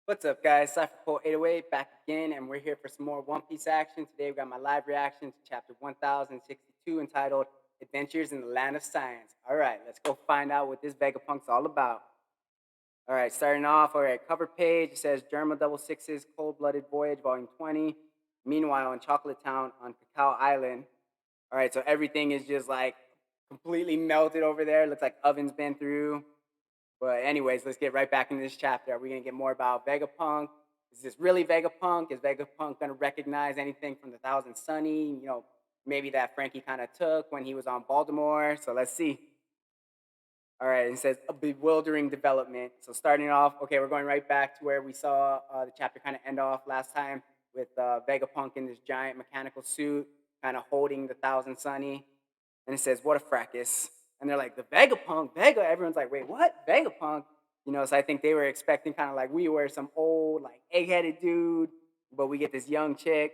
What's up, guys? Cipher Pol 808 back again, and we're here for some more One Piece action. Today, we've got my live reaction to chapter 1062 entitled Adventures in the Land of Science. All right, let's go find out what this VegaPUNK's all about. All right, starting off, all right, cover page. It says Germa Double Six's Cold Blooded Voyage, Volume 20. Meanwhile, in Chocolate Town on Cacao Island. All right, so everything is just like completely melted over there. Looks like oven's been through. But anyways, let's get right back into this chapter. Are we going to get more about VegaPUNK? Is this really VegaPUNK? Is VegaPUNK going to recognize anything from the Thousand Sunny? Maybe that Frankie kind of took when he was on Baltimore. So let's see. All right, it says a bewildering development. So starting off, okay, we're going right back to where we saw the chapter kind of end off last time with VegaPUNK in this giant mechanical suit, kind of holding the Thousand Sunny. And it says, what a fracas. And they're like, the VegaPUNK, Vega. Everyone's like, wait, what? VegaPUNK? So I think they were expecting kind of like we were some old, like egg-headed dude, but we get this young chick.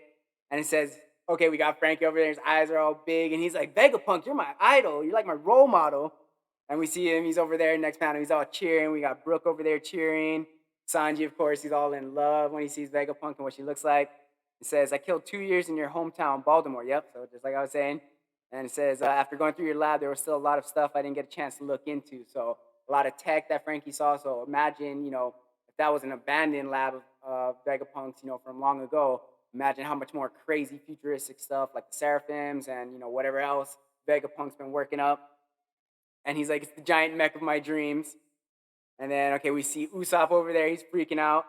And it says, okay, we got Frankie over there. His eyes are all big. And he's like, VegaPUNK, you're my idol. You're like my role model. And we see him. He's over there next panel. He's all cheering. We got Brooke over there cheering. Sanji, of course, he's all in love when he sees VegaPUNK and what she looks like. It says, I killed 2 years in your hometown, Baltimore. Yep, so just like I was saying. And it says, after going through your lab, there was still a lot of stuff I didn't get a chance to look into. So a lot of tech that Frankie saw. So imagine, if that was an abandoned lab of VegaPUNKs, from long ago, imagine how much more crazy futuristic stuff like the Seraphims and, whatever else VegaPUNK's been working up. And he's like, it's the giant mech of my dreams. And then, okay, we see Usopp over there. He's freaking out.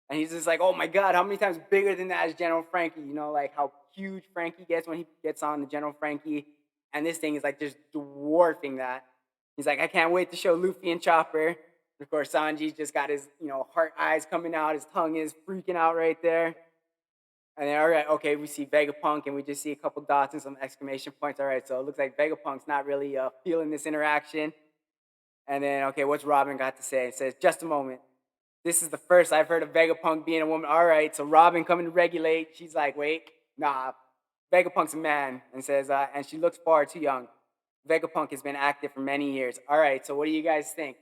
And he's just like, oh my God, how many times bigger than that is General Frankie? Like how huge Frankie gets when he gets on the General Frankie. And this thing is like just dwarfing that. He's like, I can't wait to show Luffy and Chopper. And of course, Sanji's just got his, heart eyes coming out. His tongue is freaking out right there. And then, all right, okay, we see VegaPUNK and we just see a couple dots and some exclamation points. All right, so it looks like VegaPUNK's not really feeling this interaction. And then, okay, what's Robin got to say? It says, just a moment. This is the first I've heard of VegaPUNK being a woman. All right, so Robin coming to regulate. She's like, wait, nah, VegaPUNK's a man. And says, and she looks far too young. VegaPUNK has been active for many years. All right, so what do you guys think?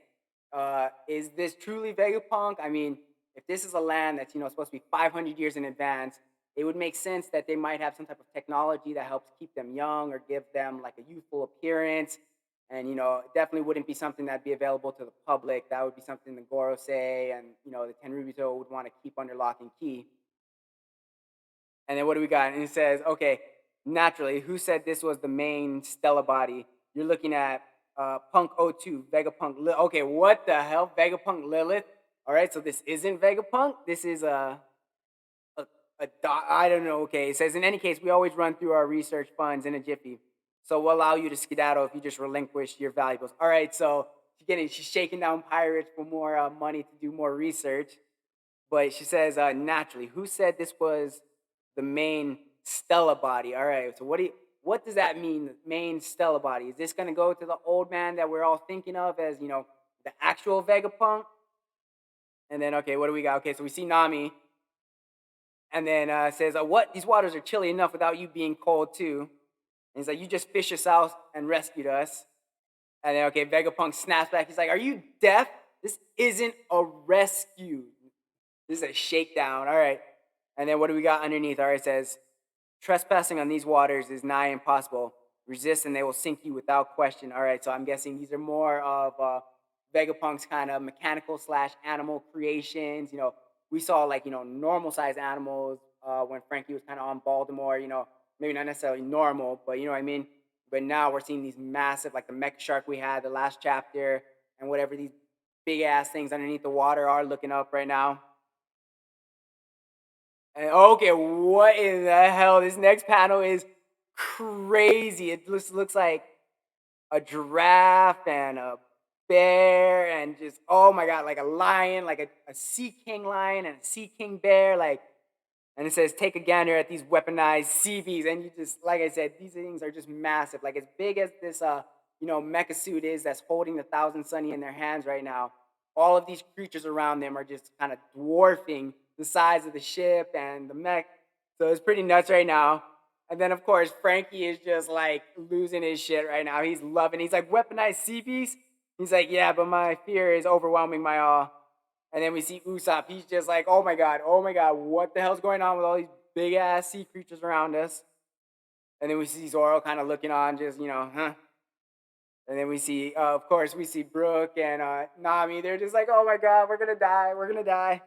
Is this truly VegaPUNK? I mean, if this is a land that's supposed to be 500 years in advance, it would make sense that they might have some type of technology that helps keep them young or give them like a youthful appearance. And it definitely wouldn't be something that'd be available to the public. That would be something the Gorosei and the Tenryubito would want to keep under lock and key. And then what do we got? And it says, okay, naturally, who said this was the main Stella body? You're looking at Punk 02, VegaPUNK. Okay, what the hell? VegaPUNK Lilith. All right, so this isn't VegaPUNK. This is I don't know. Okay, it says, in any case, we always run through our research funds in a jiffy. So we'll allow you to skedaddle if you just relinquish your valuables. All right, so she's shaking down pirates for more money to do more research. But she says, naturally, who said this was the main Stella body? All right, so what does that mean, the main Stella body? Is this going to go to the old man that we're all thinking of as, the actual VegaPUNK? And then, okay, what do we got? Okay, so we see Nami. And then says, what? These waters are chilly enough without you being cold, too. And he's like, you just fished us out and rescued us. And then, okay, VegaPUNK snaps back. He's like, are you deaf? This isn't a rescue. This is a shakedown. All right. And then what do we got underneath? All right, it says, trespassing on these waters is nigh impossible. Resist and they will sink you without question. All right, so I'm guessing these are more of VegaPUNK's kind of mechanical / animal creations. We saw like, normal sized animals when Frankie was kind of on Baltimore, maybe not necessarily normal, but you know what I mean? But now we're seeing these massive, like the mech shark we had the last chapter and whatever these big ass things underneath the water are looking up right now. And okay, what in the hell? This next panel is crazy. It looks like a giraffe and a bear and just, oh my God, like a lion, like a sea king lion and a sea king bear. And it says, take a gander at these weaponized sea beasts. And you just, like I said, these things are just massive. Like as big as this, mecha suit is that's holding the Thousand Sunny in their hands right now. All of these creatures around them are just kind of dwarfing the size of the ship and the mech. So it's pretty nuts right now. And then, of course, Frankie is just like losing his shit right now. He's loving. He's like, weaponized sea beasts? He's like, yeah, but my fear is overwhelming my awe. And then we see Usopp. He's just like, oh my god, what the hell's going on with all these big ass sea creatures around us? And then we see Zoro kind of looking on, just huh. And then we see, of course, we see Brooke and Nami. They're just like, oh my god, we're gonna die, we're gonna die.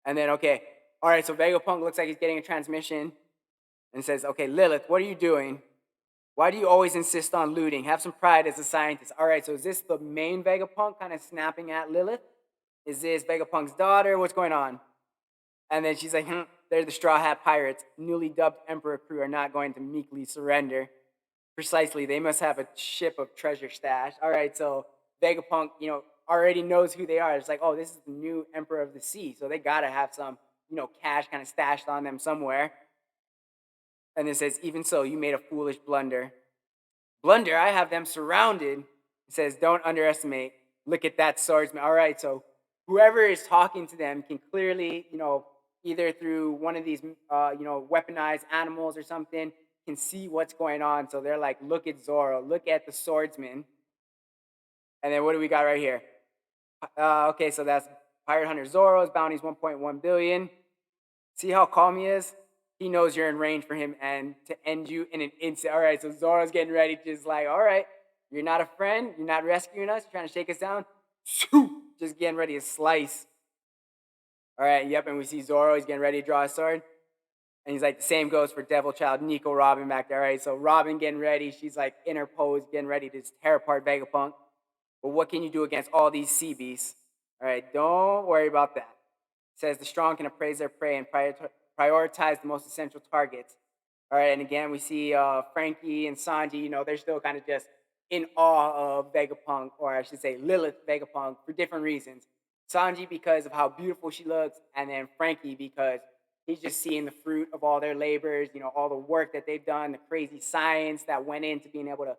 And then okay, all right. So VegaPUNK looks like he's getting a transmission and says, okay, Lilith, what are you doing? Why do you always insist on looting? Have some pride as a scientist. All right, so is this the main VegaPUNK kind of snapping at Lilith? Is this VegaPUNK's daughter? What's going on? And then she's like, they're the Straw Hat Pirates. Newly dubbed Emperor crew are not going to meekly surrender. Precisely, they must have a ship of treasure stash. All right, so VegaPUNK, already knows who they are. It's like, oh, this is the new Emperor of the Sea. So they got to have some, cash kind of stashed on them somewhere. And it says, even so, you made a foolish blunder. Blunder, I have them surrounded. It says, don't underestimate. Look at that swordsman. All right, so whoever is talking to them can clearly, either through one of these, weaponized animals or something, can see what's going on. So they're like, look at Zoro, look at the swordsman. And then what do we got right here? Okay, so that's Pirate Hunter Zoro's bounty's 1.1 billion. See how calm he is? He knows you're in range for him and to end you in an instant. All right, so Zoro's getting ready, just like, all right, you're not a friend, you're not rescuing us, you're trying to shake us down. Just getting ready to slice. All right, yep, and we see Zoro, he's getting ready to draw a sword. And he's like, the same goes for Devil Child, Nico, Robin back there. All right, so Robin getting ready, she's like in her pose, getting ready to tear apart VegaPUNK. But what can you do against all these sea beasts? All right, don't worry about that. It says the strong can appraise their prey and prioritize the most essential targets. All right, and again, we see Frankie and Sanji, they're still kind of just in awe of VegaPUNK, or I should say Lilith VegaPUNK, for different reasons. Sanji because of how beautiful she looks, and then Frankie because he's just seeing the fruit of all their labors, all the work that they've done, the crazy science that went into being able to,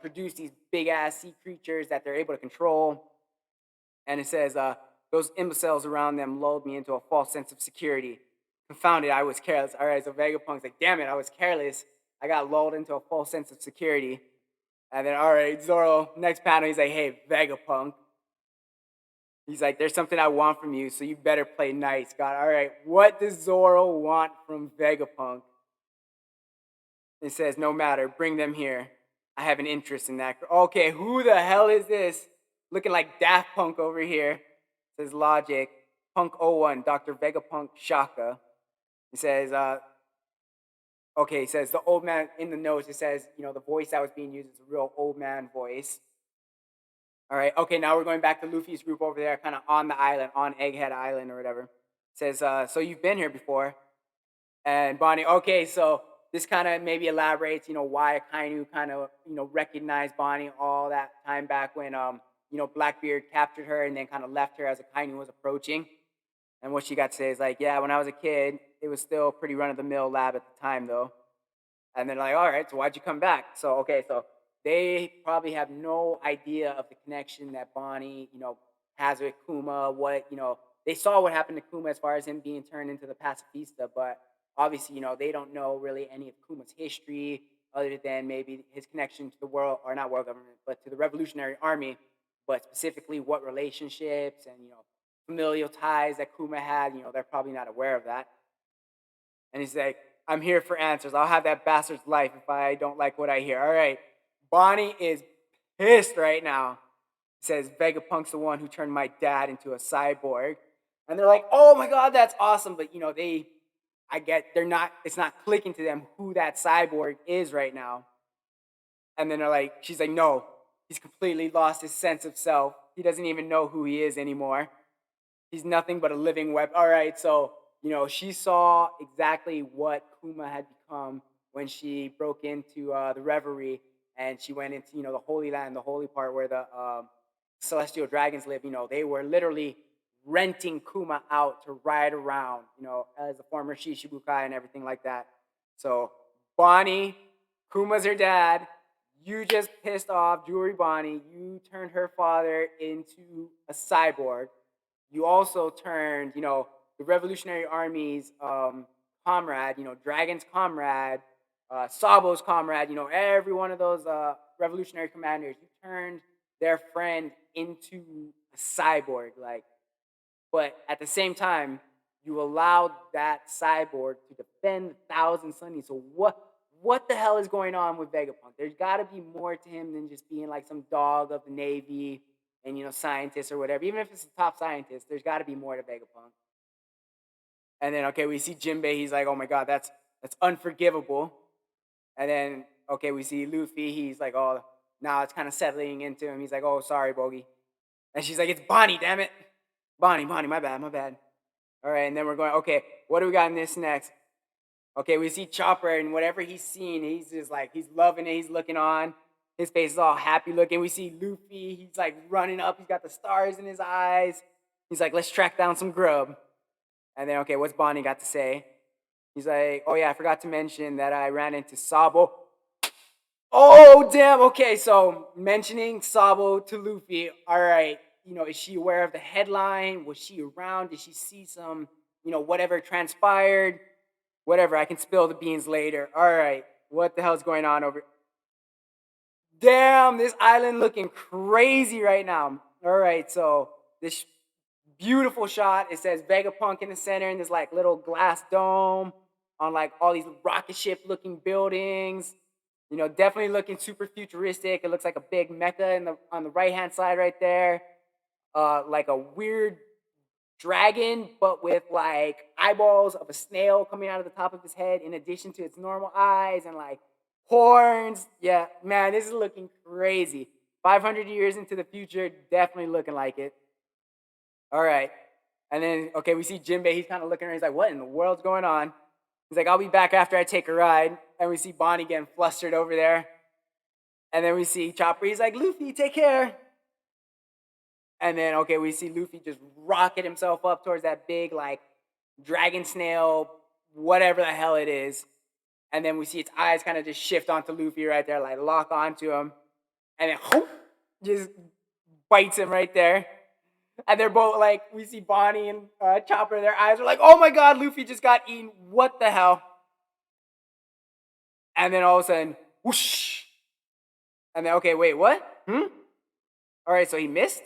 produce these big ass sea creatures that they're able to control. And it says, those imbeciles around them lulled me into a false sense of security. Confounded, I was careless. All right, so VegaPUNK's like, damn it, I was careless. I got lulled into a false sense of security. And then, all right, Zoro, next panel, he's like, hey, VegaPUNK. He's like, there's something I want from you, so you better play nice. God, all right, what does Zoro want from VegaPUNK? It says, no matter, bring them here. I have an interest in that. Okay, who the hell is this? Looking like Daft Punk over here. It says Logic, Punk 01, Dr. VegaPUNK Shaka. It says, okay, it says the old man in the notes. It says, the voice that was being used is a real old man voice. All right, okay, now we're going back to Luffy's group over there, kind of on the island, on Egghead Island or whatever. It says, so you've been here before. And Bonney, okay, so this kind of maybe elaborates, why Akainu kind of, recognized Bonney all that time back when, Blackbeard captured her and then kind of left her as Akainu was approaching. And what she got to say is like, yeah, when I was a kid, it was still a pretty run-of-the-mill lab at the time, though. And then like, all right, so why'd you come back? So, okay, so they probably have no idea of the connection that Bonney, has with Kuma, what, they saw what happened to Kuma as far as him being turned into the pacifista, but obviously, they don't know really any of Kuma's history other than maybe his connection to the world, or not world government, but to the Revolutionary Army, but specifically what relationships and, familial ties that Kuma had, they're probably not aware of that. And he's like, I'm here for answers. I'll have that bastard's life if I don't like what I hear. All right. Bonney is pissed right now. He says, VegaPUNK's the one who turned my dad into a cyborg. And they're like, oh my God, that's awesome. But, it's not clicking to them who that cyborg is right now. And then she's like, no, he's completely lost his sense of self. He doesn't even know who he is anymore. He's nothing but a living weapon. All right, so, she saw exactly what Kuma had become when she broke into the Reverie and she went into, the Holy Land, the holy part where the celestial dragons live. They were literally renting Kuma out to ride around, as a former Shishibukai and everything like that. So, Bonney, Kuma's her dad. You just pissed off Jewelry Bonney. You turned her father into a cyborg. You also turned, the Revolutionary Army's comrade, Dragon's comrade, Sabo's comrade, every one of those revolutionary commanders. You turned their friend into a cyborg. Like, but at the same time, you allowed that cyborg to defend the Thousand Sunny. So what the hell is going on with Vegapunk? There's got to be more to him than just being like some dog of the Navy and scientist or whatever. Even if it's a top scientist, there's got to be more to Vegapunk. And then we see Jimbei. He's like, oh my god, that's unforgivable. And then we see Luffy. He's like, oh, now it's kind of settling into him. He's like, oh, sorry, Bogey. And she's like, it's Bonney, damn it. Bonney, my bad. All right, and then we're going, okay, what do we got in this next? Okay, we see Chopper, and whatever he's seen, he's just like, he's loving it. He's looking on. His face is all happy looking. We see Luffy. He's like running up. He's got the stars in his eyes. He's like, let's track down some grub. And then, what's Bonney got to say? He's like, oh, yeah, I forgot to mention that I ran into Sabo. Oh, damn. Okay, so mentioning Sabo to Luffy. All right, is she aware of the headline? Was she around? Did she see some, whatever transpired? Whatever, I can spill the beans later. All right, what the hell's going on over? Damn, this island looking crazy right now. All right, so this beautiful shot. It says VegaPUNK in the center, and this like little glass dome on like all these rocket ship looking buildings. Definitely looking super futuristic. It looks like a big mecha on the right hand side right there. Like a weird dragon, but with like eyeballs of a snail coming out of the top of his head, in addition to its normal eyes and like horns. Yeah, man, this is looking crazy. 500 years into the future, definitely looking like it. All right. And then, we see Jimbei. He's kind of looking around. He's like, what in the world's going on? He's like, I'll be back after I take a ride. And we see Bonney getting flustered over there. And then we see Chopper. He's like, Luffy, take care. And then, we see Luffy just rocket himself up towards that big, like, dragon snail, whatever the hell it is. And then we see its eyes kind of just shift onto Luffy right there, like, lock onto him. And then, whoop, just bites him right there. And they're both like, we see Bonney and Chopper, their eyes are like, oh my god, Luffy just got eaten. What the hell? And then all of a sudden, whoosh. And then, wait, what? All right, so he missed?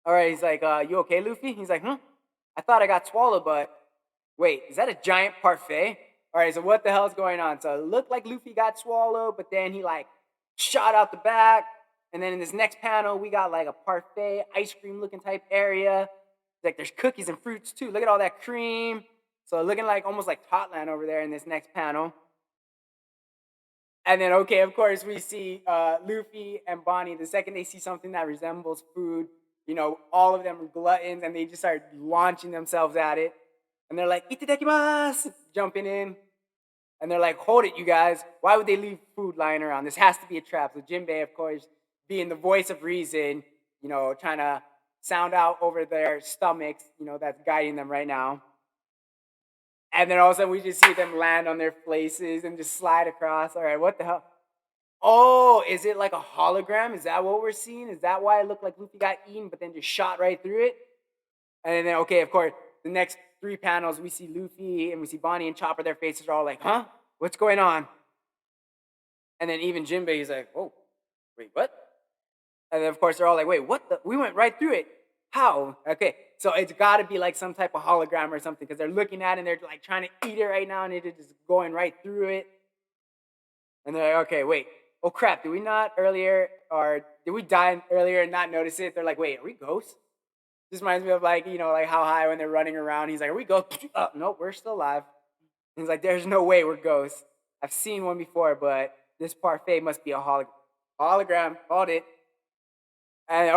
All right, he's like, you okay, Luffy? He's like, I thought I got swallowed, but wait, is that a giant parfait? All right, so what the hell's going on? So it looked like Luffy got swallowed, but then he like shot out the back. And then in this next panel, we got like a parfait, ice cream looking type area. Like there's cookies and fruits too. Look at all that cream. So looking like almost like Totland over there in this next panel. And then, of course, we see Luffy and Bonney. The second they see something that resembles food, all of them are gluttons, and they just start launching themselves at it. And they're like, itadakimasu, jumping in. And they're like, hold it, you guys. Why would they leave food lying around? This has to be a trap. So Jimbei, of course, being the voice of reason, trying to sound out over their stomachs, that's guiding them right now. And then all of a sudden we just see them land on their places and just slide across. All right, what the hell? Oh, is it like a hologram? Is that what we're seeing? Is that why it looked like Luffy got eaten but then just shot right through it? And then, of course, the next 3 panels, we see Luffy and we see Bonney and Chopper. Their faces are all like, huh? What's going on? And then even Jimbei is like, oh, wait, what? And then, of course, they're all like, wait, what the? We went right through it. How? Okay, so it's got to be like some type of hologram or something because they're looking at it and they're like trying to eat it right now and it's just going right through it. And they're like, okay, wait. Oh, crap. Did we not earlier or did we die earlier and not notice it? They're like, wait, are we ghosts? This reminds me of like, like how high when they're running around. He's like, are we ghosts? Oh, nope, we're still alive. And he's like, there's no way we're ghosts. I've seen one before, but this parfait must be a hologram. Hold it. And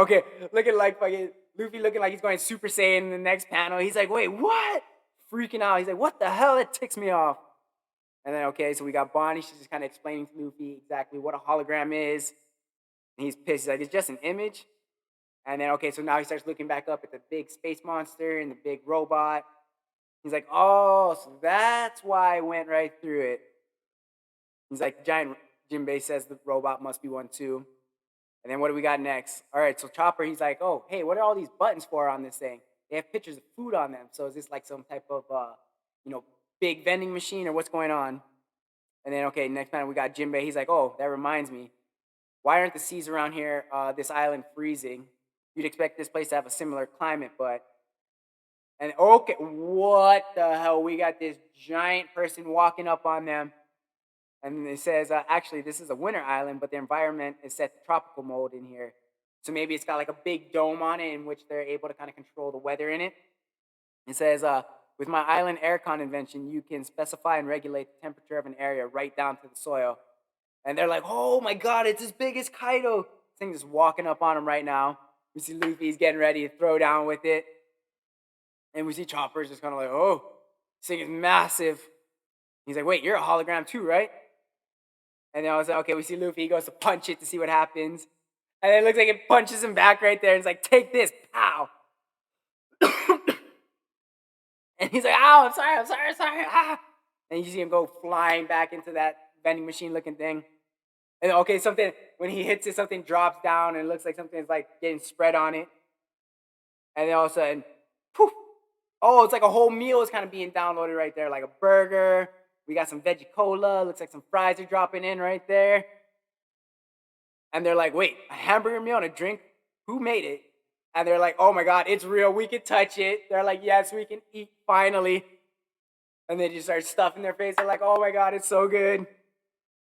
looking like fucking Luffy looking like he's going Super Saiyan in the next panel. He's like, wait, what? Freaking out. He's like, what the hell? That ticks me off. And then, so we got Bonney. She's just kind of explaining to Luffy exactly what a hologram is. And he's pissed. He's like, it's just an image. And then, so now he starts looking back up at the big space monster and the big robot. He's like, oh, so that's why I went right through it. He's like, giant Jimbei says the robot must be one too. And then what do we got next? All right, so Chopper, he's like, oh, hey, what are all these buttons for on this thing? They have pictures of food on them. So is this like some type of, big vending machine or what's going on? And then, next panel, we got Jimbei. He's like, oh, that reminds me. Why aren't the seas around here, this island, freezing? You'd expect this place to have a similar climate, but And okay, what the hell? We got this giant person walking up on them. And it says, actually, this is a winter island, but the environment is set to tropical mode in here. So maybe it's got like a big dome on it in which they're able to kind of control the weather in it. It says, with my island Aircon invention, you can specify and regulate the temperature of an area right down to the soil. And they're like, oh my God, it's as big as Kaido. This thing's just walking up on him right now. We see Luffy's getting ready to throw down with it. And we see Chopper's just kind of like, oh, this thing is massive. He's like, wait, you're a hologram too, right? And then I was like, okay, we see Luffy, he goes to punch it to see what happens. And it looks like it punches him back right there. And it's like, take this, pow. And he's like, ow, I'm sorry, ah. And you see him go flying back into that vending machine looking thing. And okay, something, when he hits it, something drops down and it looks like something's like getting spread on it. And then all of a sudden, poof. Oh, it's like a whole meal is kind of being downloaded right there, like a burger. We got some veggie cola. Looks like some fries are dropping in right there. And they're like, wait, a hamburger meal and a drink? Who made it? And they're like, oh my God, it's real. We can touch it. They're like, yes, we can eat finally. And they just start stuffing their face. They're like, oh my God, it's so good.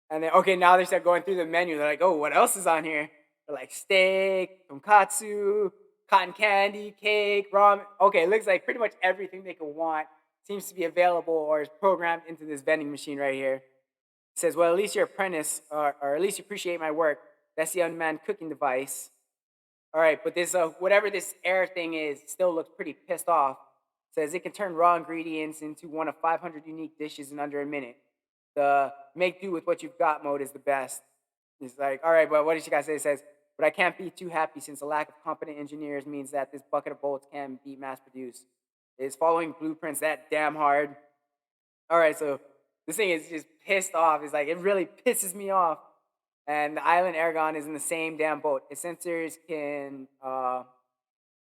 And then, okay, now they start going through the menu. They're like, oh, what else is on here? They're like steak, tonkatsu, cotton candy, cake, ramen. Okay, it looks like pretty much everything they could want seems to be available or is programmed into this vending machine right here. It says, well, at least you're apprentice, or at least you appreciate my work. That's the unmanned cooking device. All right, but this, whatever this air thing is, still looks pretty pissed off. It says it can turn raw ingredients into one of 500 unique dishes in under a minute. The make do with what you've got mode is the best. It's like, all right, but what does she got to say? It says, but I can't be too happy since the lack of competent engineers means that this bucket of bullets can be mass produced. It's following blueprints that damn hard. All right, so this thing is just pissed off. It's like, it really pisses me off. And the island Aragon is in the same damn boat. Its sensors can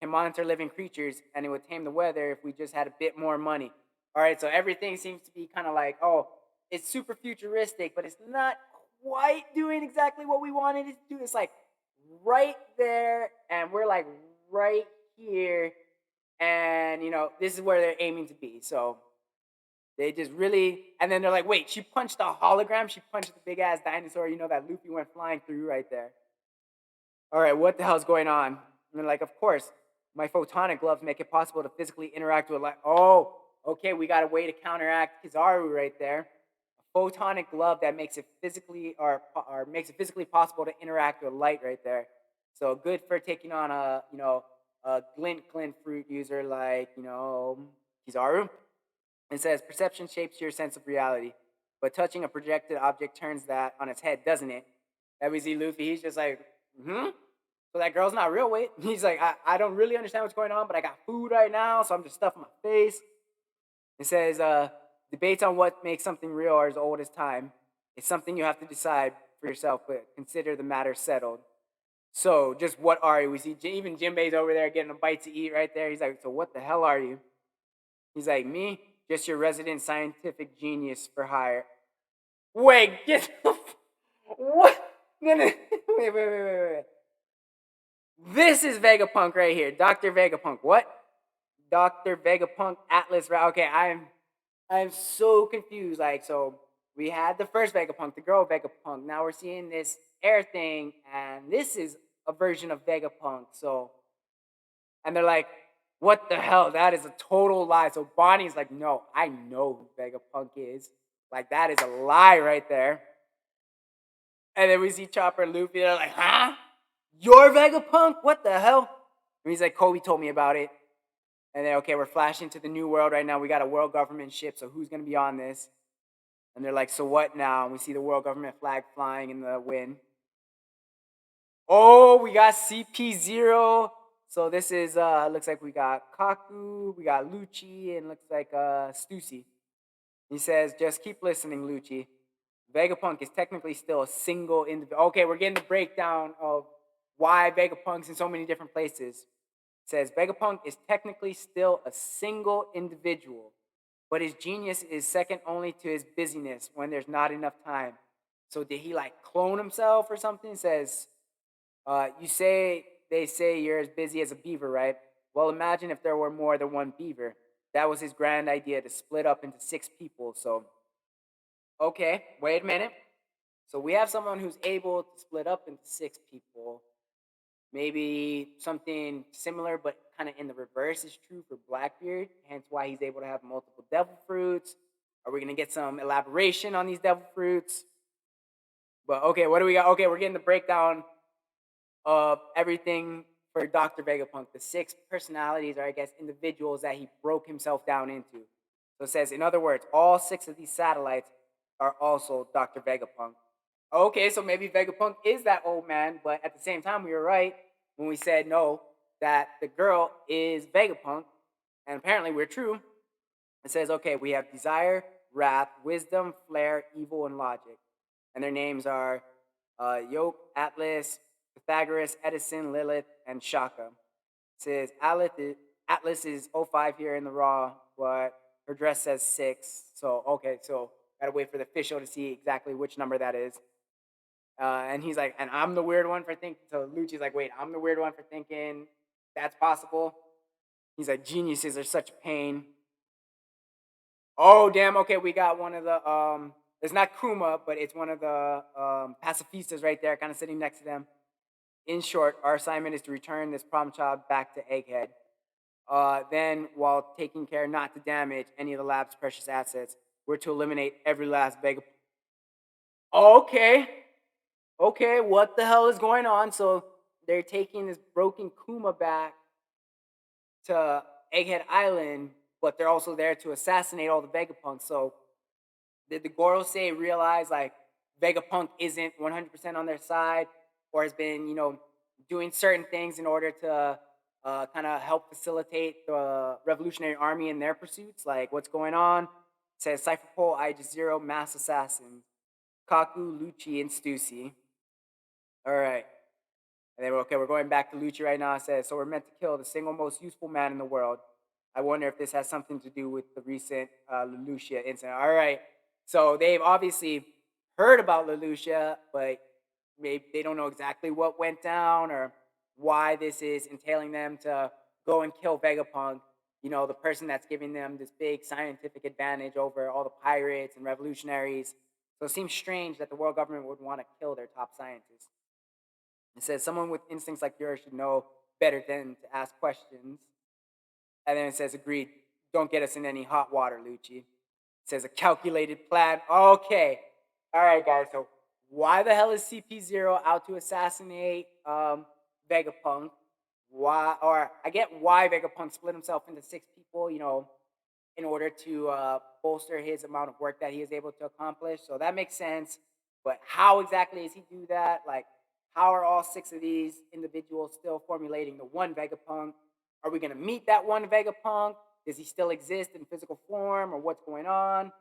monitor living creatures, and it would tame the weather if we just had a bit more money. All right, so everything seems to be kind of like, oh, it's super futuristic, but it's not quite doing exactly what we wanted it to do. It's like right there, and we're like right here, and this is where they're aiming to be. So they just really, and then they're like, wait, she punched a hologram? She punched the big ass dinosaur, that Luffy went flying through right there. All right, what the hell's going on? And they're like, of course, my photonic gloves make it possible to physically interact with light. Oh, okay, we got a way to counteract Kizaru right there. A photonic glove that makes it physically or makes it physically possible to interact with light right there. So good for taking on a glint fruit user like Kizaru. It says perception shapes your sense of reality, but touching a projected object turns that on its head, doesn't it? And we see Luffy, he's just like, so that girl's not real, wait. He's like, I don't really understand what's going on, but I got food right now, so I'm just stuffing my face. It says, debates on what makes something real are as old as time. It's something you have to decide for yourself, but consider the matter settled. So, just what are you? We see even Jimbei's over there getting a bite to eat right there. He's like, so what the hell are you? He's like, me? Just your resident scientific genius for hire. Wait, get the what? No, wait. This is VegaPUNK right here. Dr. VegaPUNK. What? Dr. VegaPUNK Atlas. Okay, I'm so confused. Like, so we had the first VegaPUNK, the girl VegaPUNK. Now we're seeing this air thing, and this is a version of VegaPUNK. So, and they're like, what the hell? That is a total lie. So Bonney's like, no, I know who VegaPUNK is. Like, that is a lie right there. And then we see Chopper and Luffy. They're like, huh? You're VegaPUNK? What the hell? And he's like, Kobe told me about it. And then, okay, we're flashing to the new world right now. We got a world government ship, so who's going to be on this? And they're like, so what now? And we see the world government flag flying in the wind. Oh, we got CP0. So this is, looks like we got Kaku, we got Lucci, and looks like Stussy. He says, just keep listening, Lucci. VegaPUNK is technically still a single individual. Okay, we're getting the breakdown of why VegaPUNK's in so many different places. It says, VegaPUNK is technically still a single individual, but his genius is second only to his busyness when there's not enough time. So did he like clone himself or something? It says, they say you're as busy as a beaver, right? well, imagine if there were more than one beaver. That was his grand idea to split up into 6 people. So, okay, wait a minute. So we have someone who's able to split up into 6 people. Maybe something similar, but kind of in the reverse is true for Blackbeard, hence why he's able to have multiple devil fruits. Are we going to get some elaboration on these devil fruits? But okay, what do we got? Okay, we're getting the breakdown of everything for Dr. Vegapunk. The 6 personalities, or I guess individuals that he broke himself down into. So it says, in other words, all 6 of these satellites are also Dr. Vegapunk. Okay, so maybe Vegapunk is that old man, but at the same time, we were right when we said no, that the girl is Vegapunk, and apparently we're true. It says, okay, we have desire, wrath, wisdom, flair, evil, and logic. And their names are Yoke, Atlas, Pythagoras, Edison, Lilith, and Shaka. It says Atlas is 05 here in the raw, but her dress says 6. So, okay, so gotta wait for the official to see exactly which number that is. And he's like, and I'm the weird one for thinking. So Lucci's like, wait, I'm the weird one for thinking that's possible. He's like, geniuses are such a pain. Oh, damn. Okay, we got one of the it's not Kuma, but it's one of the pacifistas right there, kind of sitting next to them. In short, our assignment is to return this problem child back to Egghead. Then, while taking care not to damage any of the lab's precious assets, we're to eliminate every last Vega. Okay, okay, what the hell is going on? So they're taking this broken Kuma back to Egghead Island, but they're also there to assassinate all the Vegapunks. So did the Gorosei realize like Vegapunk isn't 100% on their side, or has been doing certain things in order to kind of help facilitate the Revolutionary Army in their pursuits? Like what's going on? It says Cipher Pol, Aegis Zero, Mass Assassins, Kaku, Lucci, and Stussy. All right. And then, okay, we're going back to Lucci right now. It says, so we're meant to kill the single most useful man in the world. I wonder if this has something to do with the recent Lelouch incident. All right. So they've obviously heard about Lelouch, but maybe they don't know exactly what went down or why this is entailing them to go and kill Vegapunk, the person that's giving them this big scientific advantage over all the pirates and revolutionaries. So it seems strange that the world government would want to kill their top scientists. It says, someone with instincts like yours should know better than to ask questions. And then it says, agreed, don't get us in any hot water, Lucci. It says, a calculated plan. Okay. All right, guys. So why the hell is CP0 out to assassinate Vegapunk? Why, or I get why Vegapunk split himself into 6 people, in order to bolster his amount of work that he is able to accomplish. So that makes sense. But how exactly does he do that? Like, how are all 6 of these individuals still formulating the one Vegapunk? Are we going to meet that one Vegapunk? Does he still exist in physical form, or what's going on?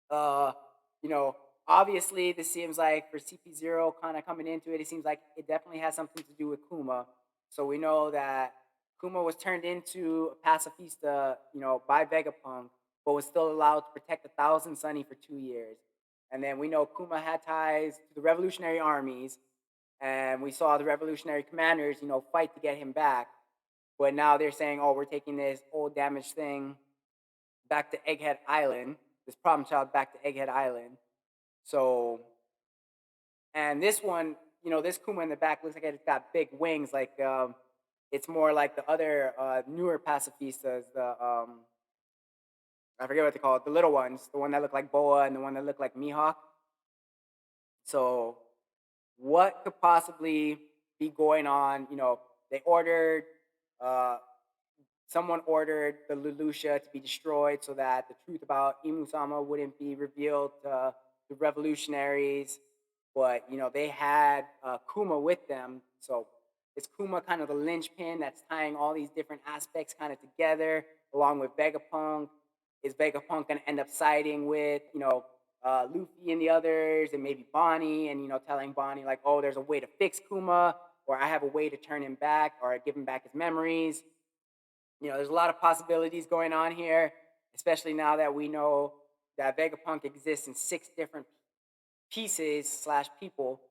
Uh, you know, Obviously, this seems like for CP0 kind of coming into it, it seems like it definitely has something to do with Kuma. So we know that Kuma was turned into a pacifista, by Vegapunk, but was still allowed to protect the Thousand Sunny for 2 years. And then we know Kuma had ties to the revolutionary armies, and we saw the revolutionary commanders, fight to get him back. But now they're saying, oh, we're taking this old damaged thing back to Egghead Island, this problem child back to Egghead Island. So, and this one, this Kuma in the back looks like it's got big wings. Like it's more like the other newer pacifistas. I forget what they call it. The little ones, the one that look like Boa and the one that look like Mihawk. So, what could possibly be going on? They ordered. Someone ordered the Lelouch to be destroyed so that the truth about Imusama wouldn't be revealed to the revolutionaries. But, they had Kuma with them. So is Kuma kind of the linchpin that's tying all these different aspects kind of together along with Vegapunk? Is Vegapunk going to end up siding with, Luffy and the others and maybe Bonney and, telling Bonney like, oh, there's a way to fix Kuma, or I have a way to turn him back or give him back his memories. There's a lot of possibilities going on here, especially now that we know that Vegapunk exists in 6 different pieces/people.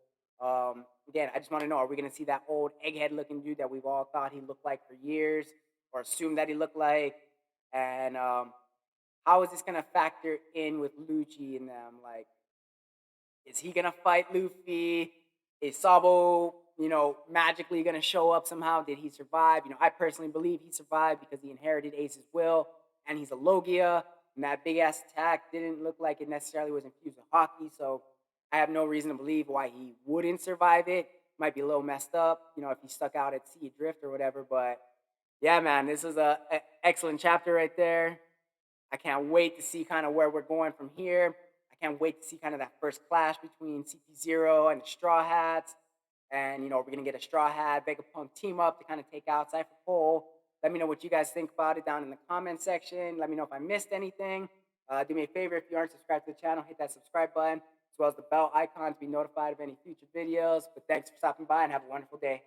Again, I just want to know, are we going to see that old egghead looking dude that we've all thought he looked like for years? or assumed that he looked like, and how is this gonna factor in with Lucci and them? Like, is he gonna fight Luffy? Is Sabo, magically gonna show up somehow? Did he survive? I personally believe he survived because he inherited Ace's will, and he's a Logia. And that big ass attack didn't look like it necessarily was infused with hockey, so I have no reason to believe why he wouldn't survive it. Might be a little messed up, if he stuck out at sea adrift or whatever. But yeah, man, this is a excellent chapter right there. I can't wait to see kind of where we're going from here. I can't wait to see kind of that first clash between CP0 and the Strawhats. And, we're going to get a Straw Hat, VegaPUNK team up to kind of take out Cipher Pol. Let me know what you guys think about it down in the comment section. Let me know if I missed anything. Do me a favor, if you aren't subscribed to the channel, hit that subscribe button, as well as the bell icon to be notified of any future videos. But thanks for stopping by and have a wonderful day.